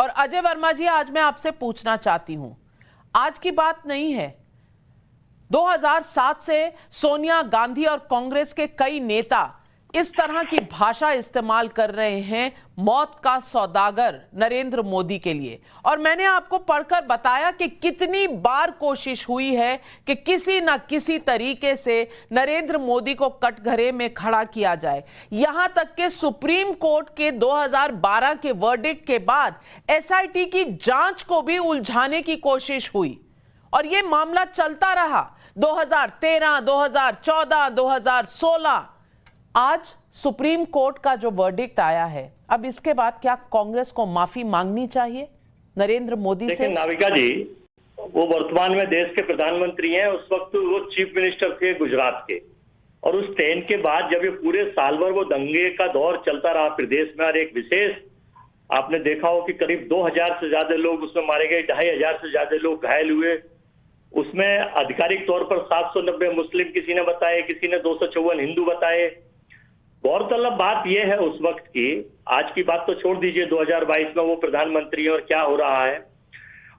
और अजय वर्मा जी, आज मैं आपसे पूछना चाहती हूं, आज की बात नहीं है, 2007 से सोनिया गांधी और कांग्रेस के कई नेता इस तरह की भाषा इस्तेमाल कर रहे हैं मौत का सौदागर नरेंद्र मोदी के लिए। और मैंने आपको पढ़कर बताया कि कितनी बार कोशिश हुई है कि किसी ना किसी तरीके से नरेंद्र मोदी को कटघरे में खड़ा किया जाए। यहां तक कि सुप्रीम कोर्ट के 2012 के वर्डिक्ट के बाद एसआईटी की जांच को भी उलझाने की कोशिश हुई और यह मामला चलता रहा 2013, 2014, 2016। आज सुप्रीम कोर्ट का जो वर्डिक्ट आया है, अब इसके बाद क्या कांग्रेस को माफी मांगनी चाहिए नरेंद्र मोदी से? नाविका जी, वो वर्तमान में देश के प्रधानमंत्री हैं, उस वक्त वो चीफ मिनिस्टर थे गुजरात के, और उस ट्रेन के बाद जब ये पूरे साल भर वो दंगे का दौर चलता रहा प्रदेश में, और एक विशेष आपने देखा हो कि करीब 2000 से ज्यादा लोग उसमें मारे गए, 2500 से ज्यादा लोग घायल हुए। उसमें आधिकारिक तौर पर 790 मुस्लिम किसी ने बताए, किसी ने 254 हिंदू बताए। गौरतलब बात यह है उस वक्त की, आज की बात तो छोड़ दीजिए, 2022 में वो प्रधानमंत्री और क्या हो रहा है।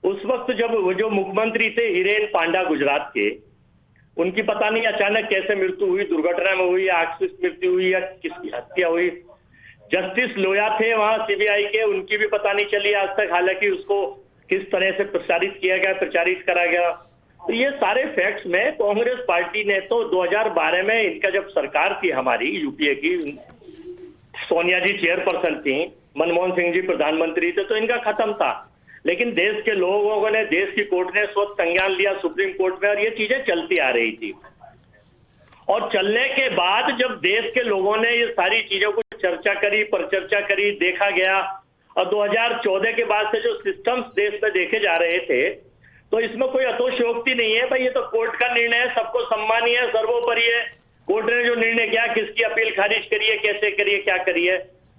उस वक्त जब वो जो मुख्यमंत्री थे हिरेन पांडा गुजरात के, उनकी पता नहीं अचानक कैसे मृत्यु हुई, दुर्घटना में हुई या आकस्मिक मृत्यु हुई या किसकी हत्या हुई। जस्टिस लोया थे वहां सीबीआई के, उनकी भी पता नहीं चली आज तक, हालांकि उसको किस तरह से प्रचारित किया गया, प्रचारित करा गया। तो ये सारे फैक्ट्स में कांग्रेस पार्टी ने तो 2012 में इनका जब सरकार थी हमारी यूपीए की, सोनिया जी चेयरपर्सन थी, मनमोहन सिंह जी प्रधानमंत्री थे, तो इनका खत्म था। लेकिन देश के लोगों ने, देश की कोर्ट ने स्वतः संज्ञान लिया सुप्रीम कोर्ट में, और ये चीजें चलती आ रही थी। और चलने के बाद जब देश के लोगों ने ये सारी चीजों को चर्चा करी, परिचर्चा करी, देखा गया, और 2014 के बाद से जो सिस्टम्स देश में देखे जा रहे थे, तो इसमें कोई अतोशयोक्ति नहीं है भाई, ये तो कोर्ट का निर्णय है, सबको सम्मानीय है, सर्वोपरि है। कोर्ट ने जो निर्णय किया, किसकी अपील खारिज करिए, कैसे करिए, क्या करिए,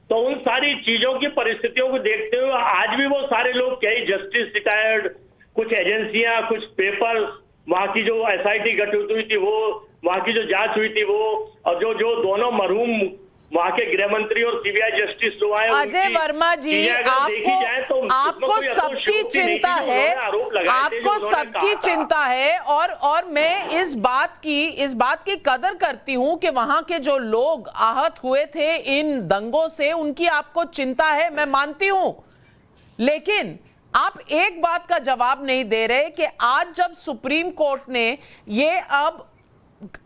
तो उन सारी चीजों की परिस्थितियों को देखते हुए आज भी वो सारे लोग, क्या ही जस्टिस रिटायर्ड, कुछ एजेंसियां, कुछ पेपर्स, वहां की जो एसआईटी गठित हुई थी वो, वहां की जो जांच हुई थी वो, और जो दोनों मरहूम वहां के गृह मंत्री और सीबीआई जस्टिस जो आए, अजय वर्मा जी, आपको सबकी चिंता है, आपको सबकी चिंता है, और मैं इस बात की कदर करती हूं कि वहां के जो लोग आहत हुए थे इन दंगों से, उनकी आपको चिंता है, मैं मानती हूं। लेकिन आप एक बात का जवाब नहीं दे रहे कि आज जब सुप्रीम कोर्ट ने ये अब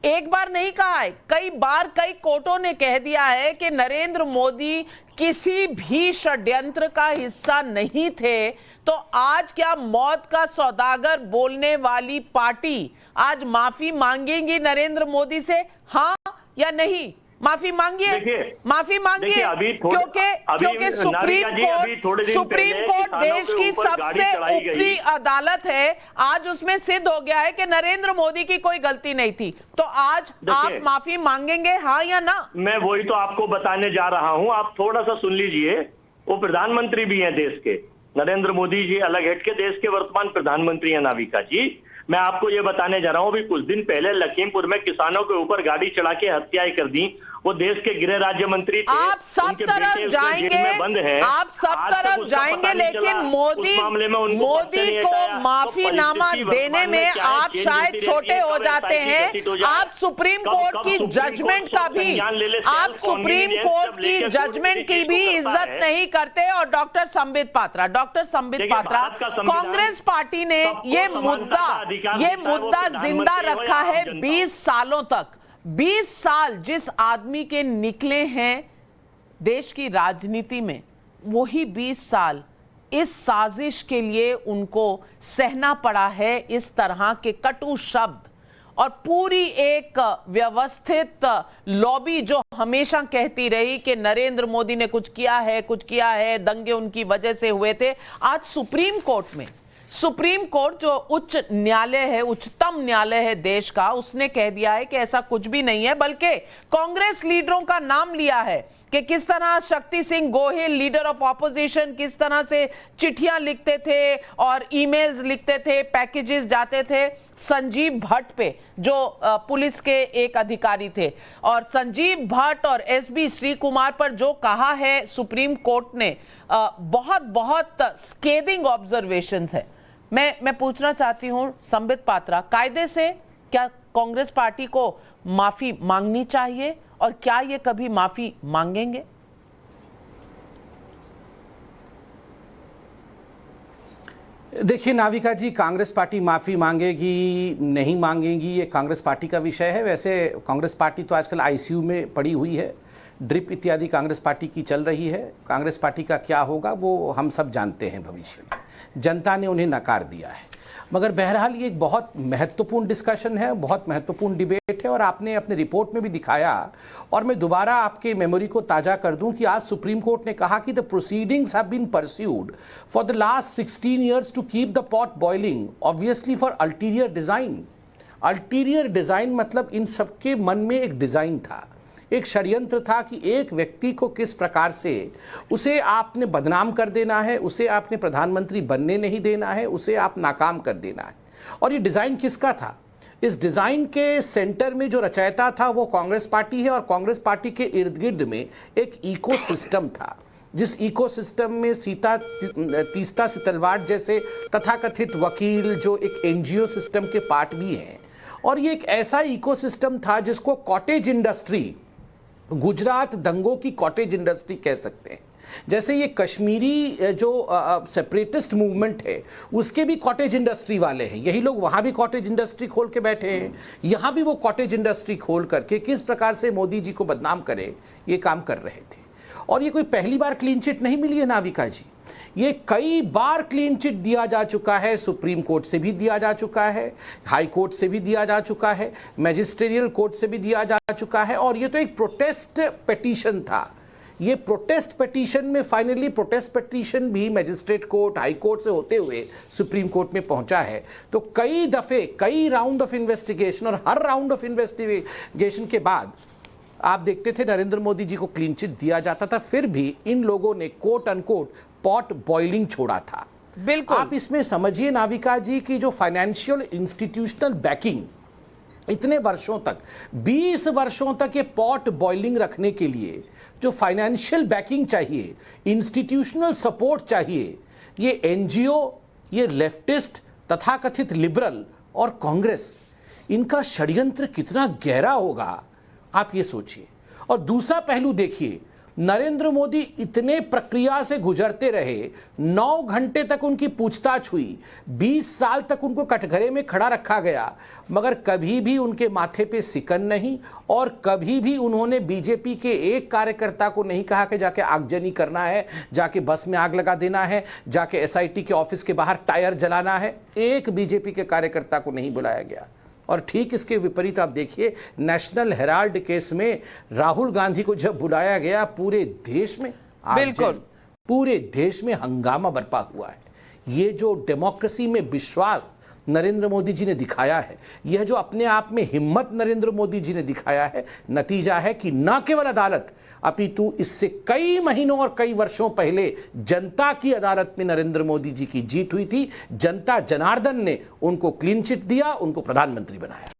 एक बार नहीं कहा है, कई बार कई कोर्टों ने कह दिया है कि नरेंद्र मोदी किसी भी षड्यंत्र का हिस्सा नहीं थे, तो आज क्या मौत का सौदागर बोलने वाली पार्टी आज माफी मांगेगी नरेंद्र मोदी से, हाँ या नहीं? माफी मांगिए, माफी मांगिए, क्योंकि सुप्रीम कोर्ट देश की सबसे ऊपरी अदालत है। आज उसमें सिद्ध हो गया है कि नरेंद्र मोदी की कोई गलती नहीं थी, तो आज आप माफी मांगेंगे, हाँ या ना? मैं वही तो आपको बताने जा रहा हूं, आप थोड़ा सा सुन लीजिए। वो प्रधानमंत्री भी हैं देश के, नरेंद्र मोदी जी अलग हट के देश के वर्तमान प्रधानमंत्री हैं नाविका जी। मैं आपको ये बताने जा रहा हूँ, अभी कुछ दिन पहले लखीमपुर में किसानों के ऊपर गाड़ी चढ़ा के हत्याएं कर दी। वो देश के गृह राज्य मंत्री थे, आप सब तरफ जाएंगे, आप सब तरफ जाएंगे, लेकिन मोदी को माफीनामा देने में आप शायद छोटे हो जाते हैं। आप सुप्रीम कोर्ट की जजमेंट का भी, आप सुप्रीम कोर्ट की जजमेंट की भी इज्जत नहीं करते। और डॉक्टर संबित पात्रा, कांग्रेस पार्टी ने ये मुद्दा जिंदा रखा है 20 सालों तक। 20 साल जिस आदमी के निकले हैं देश की राजनीति में, वही 20 साल इस साजिश के लिए उनको सहना पड़ा है, इस तरह के कटु शब्द, और पूरी एक व्यवस्थित लॉबी जो हमेशा कहती रही कि नरेंद्र मोदी ने कुछ किया है, दंगे उनकी वजह से हुए थे। आज सुप्रीम कोर्ट जो उच्च न्यायालय है, उच्चतम न्यायालय है देश का, उसने कह दिया है कि ऐसा कुछ भी नहीं है, बल्कि कांग्रेस लीडरों का नाम लिया है कि किस तरह Shakti Singh Gohil leader of opposition किस तरह से चिट्ठियां लिखते थे और ईमेल्स लिखते थे, पैकेजेस जाते थे संजीव भट्ट पे, जो पुलिस के एक अधिकारी थे। और संजीव भट्ट और एसबी श्रीकुमार पर जो कहा है सुप्रीम कोर्ट ने, बहुत बहुत स्केदिंग ऑब्जर्वेशंस है। मैं पूछना चाहती हूं संबित पात्रा, कायदे से क्या कांग्रेस पार्टी को माफी मांगनी चाहिए और क्या ये कभी माफी मांगेंगे? देखिए नाविका जी, कांग्रेस पार्टी माफ़ी मांगेगी नहीं मांगेगी ये कांग्रेस पार्टी का विषय है। वैसे कांग्रेस पार्टी तो आजकल आईसीयू में पड़ी हुई है, ड्रिप इत्यादि कांग्रेस पार्टी की चल रही है। कांग्रेस पार्टी का क्या होगा वो हम सब जानते हैं भविष्य में, जनता ने उन्हें नकार दिया है। मगर बहरहाल ये एक बहुत महत्वपूर्ण डिस्कशन है, बहुत महत्वपूर्ण डिबेट है और आपने अपने रिपोर्ट में भी दिखाया। और मैं दोबारा आपके मेमोरी को ताज़ा कर दूं कि आज सुप्रीम कोर्ट ने कहा कि the proceedings have been pursued for the last 16 years to keep the pot boiling, obviously for ulterior design. Ulterior design मतलब इन सबके मन में एक डिज़ाइन था, एक षड्यंत्र था कि एक व्यक्ति को किस प्रकार से उसे आपने बदनाम कर देना है, उसे आपने प्रधानमंत्री बनने नहीं देना है, उसे आप नाकाम कर देना है। और ये डिज़ाइन किसका था? इस डिज़ाइन के सेंटर में जो रचयिता था वो कांग्रेस पार्टी है और कांग्रेस पार्टी के इर्द गिर्द में एक इकोसिस्टम था, जिस इकोसिस्टम में तीस्ता सितलवाड़ जैसे तथाकथित वकील जो एक एनजीओ सिस्टम के पार्ट भी हैं। और ये एक ऐसा इकोसिस्टम था जिसको कॉटेज इंडस्ट्री, गुजरात दंगों की कॉटेज इंडस्ट्री कह सकते हैं। जैसे ये कश्मीरी जो सेपरेटिस्ट मूवमेंट है उसके भी कॉटेज इंडस्ट्री वाले हैं, यही लोग वहाँ भी कॉटेज इंडस्ट्री खोल के बैठे हैं, यहाँ भी वो कॉटेज इंडस्ट्री खोल करके किस प्रकार से मोदी जी को बदनाम करे ये काम कर रहे थे। और ये कोई पहली बार क्लीन चिट नहीं मिली है नाविका जी, ये कई बार क्लीन चिट दिया जा चुका है। सुप्रीम कोर्ट से भी दिया जा चुका है, हाई कोर्ट से भी दिया जा चुका है, मैजिस्ट्रियल कोर्ट से भी दिया जा चुका है। और ये तो एक प्रोटेस्ट पिटीशन था, ये प्रोटेस्ट पिटीशन में फाइनली प्रोटेस्ट पिटीशन भी मैजिस्ट्रेट कोर्ट, हाई कोर्ट से होते हुए सुप्रीम कोर्ट में पहुंचा है। तो कई दफे कई राउंड ऑफ इन्वेस्टिगेशन, और हर राउंड ऑफ इन्वेस्टिगेशन के बाद आप देखते थे नरेंद्र मोदी जी को क्लीन चिट दिया जाता था, फिर भी इन लोगों ने कोट अनकोट पॉट बॉइलिंग छोड़ा था। बिल्कुल आप इसमें समझिए नाविका जी की जो फाइनेंशियल इंस्टीट्यूशनल बैकिंग इतने वर्षों तक, 20 वर्षों तक ये पॉट बॉइलिंग रखने के लिए जो फाइनेंशियल बैकिंग चाहिए, इंस्टीट्यूशनल सपोर्ट चाहिए, ये एनजीओ, ये लेफ्टिस्ट तथाकथित लिबरल और कांग्रेस, इनका षड्यंत्र कितना गहरा होगा आप ये सोचिए। और दूसरा पहलू देखिए, नरेंद्र मोदी इतने प्रक्रिया से गुजरते रहे, 9 घंटे तक उनकी पूछताछ हुई, 20 साल तक उनको कटघरे में खड़ा रखा गया, मगर कभी भी उनके माथे पे सिकन नहीं और कभी भी उन्होंने बीजेपी के एक कार्यकर्ता को नहीं कहा कि जाके आगजनी करना है, जाके बस में आग लगा देना है, जाके एसआईटी के ऑफिस के बाहर टायर जलाना है। एक बीजेपी के कार्यकर्ता को नहीं बुलाया गया। और ठीक इसके विपरीत आप देखिए, नेशनल हेराल्ड केस में राहुल गांधी को जब बुलाया गया, पूरे देश में बिल्कुल पूरे देश में हंगामा बरपा हुआ है। ये जो डेमोक्रेसी में विश्वास नरेंद्र मोदी जी ने दिखाया है, यह जो अपने आप में हिम्मत नरेंद्र मोदी जी ने दिखाया है, नतीजा है कि न केवल अदालत अपितु इससे कई महीनों और कई वर्षों पहले जनता की अदालत में नरेंद्र मोदी जी की जीत हुई थी। जनता जनार्दन ने उनको क्लीन चिट दिया, उनको प्रधानमंत्री बनाया।